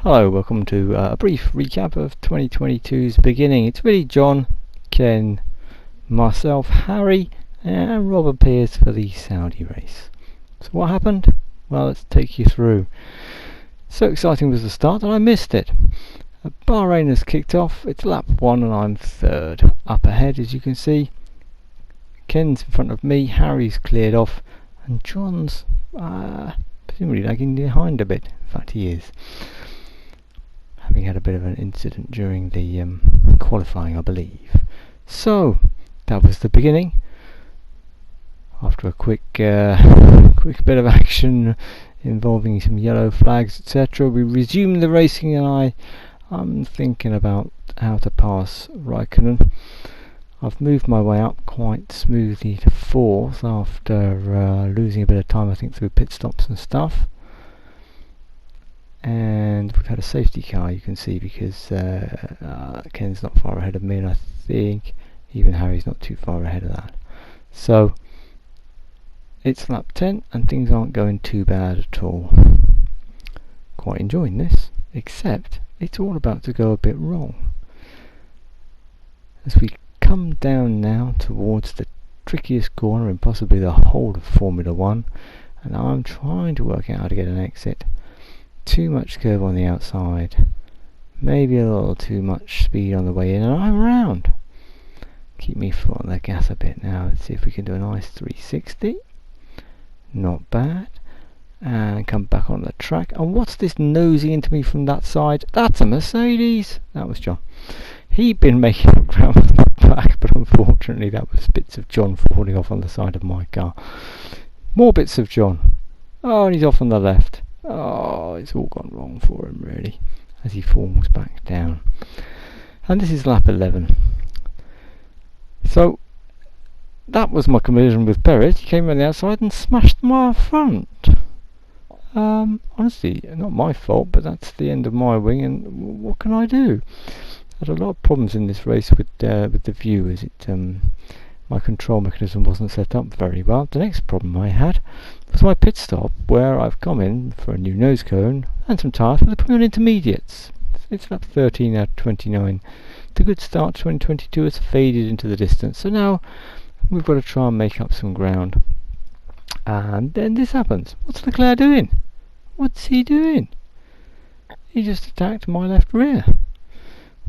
Hello, welcome to a brief recap of 2022's beginning. It's really John, Ken, myself, Harry, and Rob appears for the Saudi race. So what happened? Well, let's take you through. So exciting was the start that I missed it. Bahrain has kicked off. It's lap 1 and I'm third. Up ahead, as you can see, Ken's in front of me, Harry's cleared off, and John's presumably lagging behind a bit. In fact, he is. Having had a bit of an incident during the qualifying, I believe. So that was the beginning. After a quick bit of action involving some yellow flags, etc., we resumed the racing, and I'm thinking about how to pass Raikkonen. I've moved my way up quite smoothly to 4th after losing a bit of time, I think, through pit stops and stuff. And we've had a safety car, you can see, because Ken's not far ahead of me, and I think even Harry's not too far ahead of that. So it's lap 10 and things aren't going too bad at all. Quite enjoying this, except it's all about to go a bit wrong. As we come down now towards the trickiest corner in possibly the whole of Formula 1, and I'm trying to work out how to get an exit. Too much curve on the outside, maybe a little too much speed on the way in, and I'm round. Keep me foot on the gas a bit now. Let's see if we can do a nice 360. Not bad. And come back on the track. And what's this nosing into me from that side? That's a Mercedes. That was John. He'd been making ground with my back, but unfortunately that was bits of John falling off on the side of my car. More bits of John. Oh, and he's off on the left. Oh, it's all gone wrong for him, really, as he falls back down. And this is lap 11. So that was my collision with Perez. He came around the outside and smashed my front. Honestly, not my fault, but that's the end of my wing, and what can I do? I had a lot of problems in this race with the view, as my control mechanism wasn't set up very well. The next problem I had was my pit stop, where I've come in for a new nose cone and some tyres, but they're putting on intermediates. It's lap 13 out of 29. The good start 2022 has faded into the distance, so now we've got to try and make up some ground. And then this happens. What's Leclerc doing? What's he doing? He just attacked my left rear.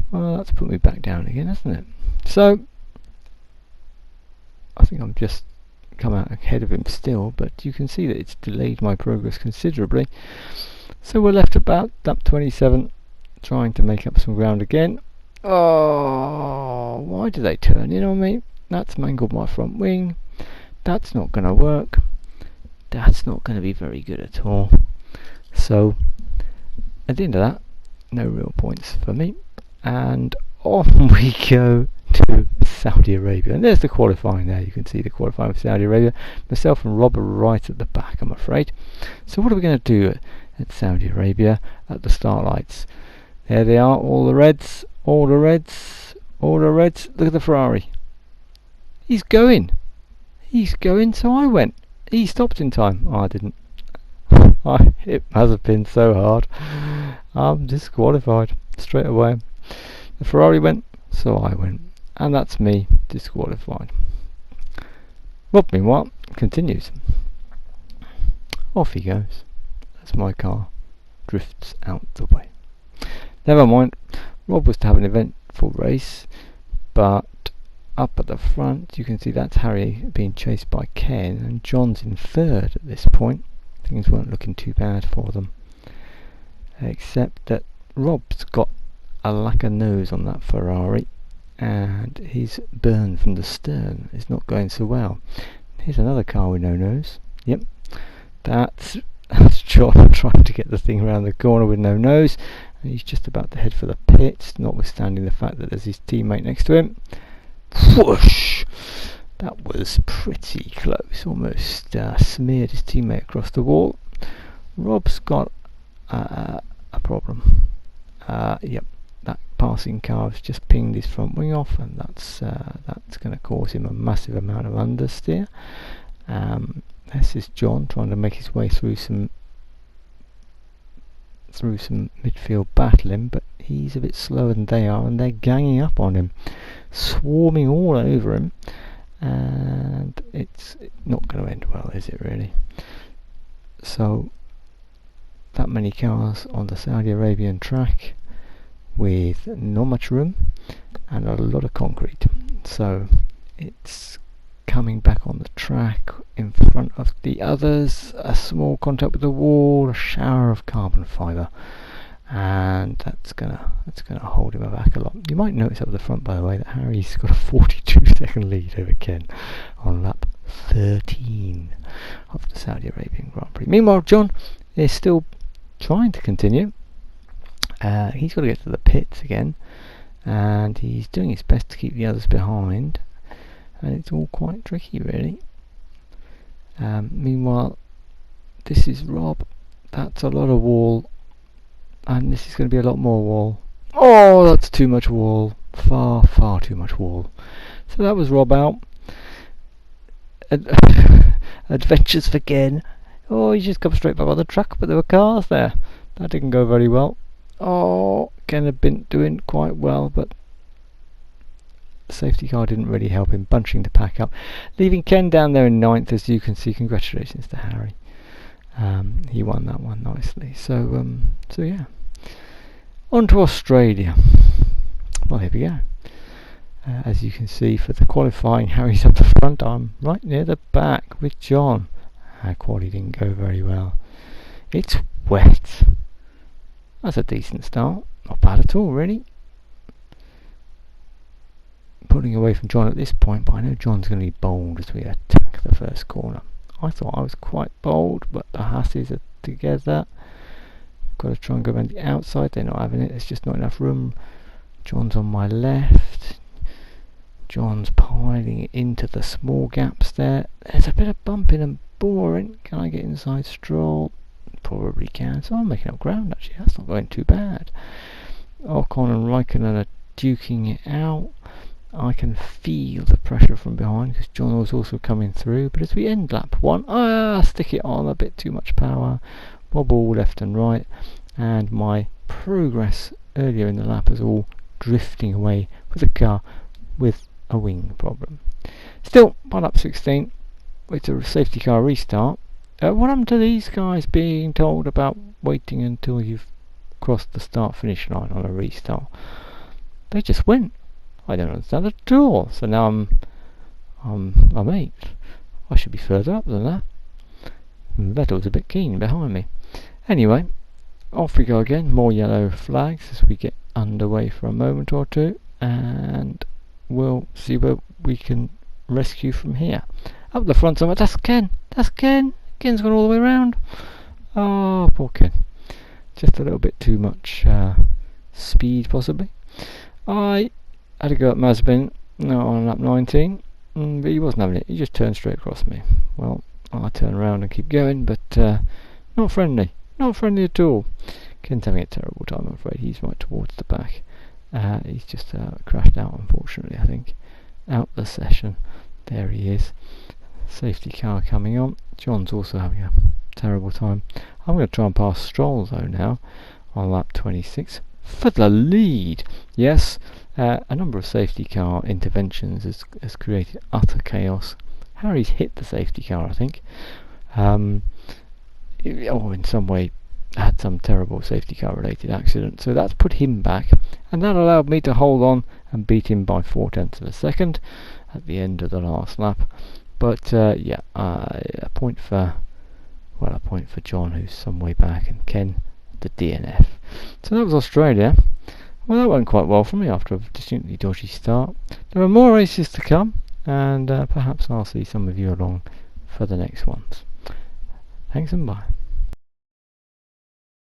Well, that's put me back down again, hasn't it? So I think I'm just come out ahead of him still, but you can see that it's delayed my progress considerably. So we're left about lap 27, trying to make up some ground again. Oh, why did they turn in on me? That's mangled my front wing. That's not going to work. That's not going to be very good at all. So at the end of that, no real points for me. And on we go to Saudi Arabia, and there's the qualifying there. You can see the qualifying for Saudi Arabia. Myself and Rob are right at the back, I'm afraid. So what are we going to do at Saudi Arabia at the start lights? There they are, all the reds, all the reds, all the reds. Look at the Ferrari. He's going, so I went. He stopped in time. Oh, I didn't. It must have been so hard. I'm disqualified straight away. The Ferrari went, so I went. And that's me disqualified. Rob, meanwhile, continues. Off he goes. As my car drifts out the way. Never mind. Rob was to have an eventful race, but up at the front you can see that's Harry being chased by Ken, and John's in third at this point. Things weren't looking too bad for them, except that Rob's got a lacquer nose on that Ferrari, and he's burned from the stern. It's not going so well. Here's another car with no nose. Yep, that's John trying to get the thing around the corner with no nose, and he's just about to head for the pits, notwithstanding the fact that there's his teammate next to him. Whoosh! That was pretty close, almost smeared his teammate across the wall. Rob's got a problem. Yep, that passing car has just pinged his front wing off, and that's going to cause him a massive amount of understeer. This is John trying to make his way through some through some midfield battling, but he's a bit slower than they are, and they're ganging up on him, swarming all over him, and it's not going to end well, is it really? So that many cars on the Saudi Arabian track with not much room and a lot of concrete, so it's coming back on the track in front of the others, a small contact with the wall, a shower of carbon fibre, and that's gonna hold him back a lot. You might notice up the front, by the way, that Harry's got a 42-second lead over Ken on lap 13 of the Saudi Arabian Grand Prix. Meanwhile, John is still trying to continue. He's got to get to the pits again, and he's doing his best to keep the others behind, and it's all quite tricky, really. Meanwhile, this is Rob. That's a lot of wall, and this is going to be a lot more wall. Oh, that's too much wall. Far too much wall. So that was Rob out. Adventures for Ken. Oh, he just come straight back on the track, but there were cars there. That didn't go very well. Oh, Ken had been doing quite well, but the safety car didn't really help him, bunching the pack up, leaving Ken down there in 9th. As you can see, congratulations to Harry. He won that one nicely. So yeah, on to Australia. Well, here we go. As you can see, for the qualifying, Harry's up the front. I'm right near the back with John. Quali didn't go very well. It's wet. That's a decent start. Not bad at all, really. Pulling away from John at this point, but I know John's going to be bold as we attack the first corner. I thought I was quite bold, but the Hasses are together. Got to try and go around the outside. They're not having it. There's just not enough room. John's on my left. John's piling it into the small gaps there. There's a bit of bumping and boring. Can I get inside Stroll? Probably can. So I'm making up ground, actually. That's not going too bad. Ocon and Raikkonen are duking it out. I can feel the pressure from behind because John was also coming through. But as we end lap 1, stick it on, a bit too much power. Wobble left and right. And my progress earlier in the lap is all drifting away with the car with a wing problem. Still, by lap 16, with a safety car restart. What happened to these guys being told about waiting until you've crossed the start-finish line on a restart? They just went. I don't understand at all. So now I'm 8th. I should be further up than that. Vettel's a bit keen behind me. Anyway, off we go again. More yellow flags as we get underway for a moment or two, and we'll see where we can rescue from here. Up the front somewhere. That's Ken. That's Ken. Ken's gone all the way around. Oh, poor Ken. Just a little bit too much speed, possibly. I had to go at Mazepin on lap 19, but he wasn't having it. He just turned straight across me. Well, I turn around and keep going, but not friendly. Not friendly at all. Ken's having a terrible time, I'm afraid. He's right towards the back. He's just crashed out, unfortunately, I think. Out the session. There he is. Safety car coming on. John's also having a terrible time. I'm going to try and pass Stroll, though, now on lap 26 for the lead. Yes, a number of safety car interventions has created utter chaos. Harry's hit the safety car, I think. In some way had some terrible safety car related accident, so that's put him back, and that allowed me to hold on and beat him by 0.4 of a second at the end of the last lap. But yeah, a point for John, who's some way back, and Ken the DNF. So that was Australia. Well, that went quite well for me after a distinctly dodgy start. There are more races to come, and perhaps I'll see some of you along for the next ones. Thanks and bye.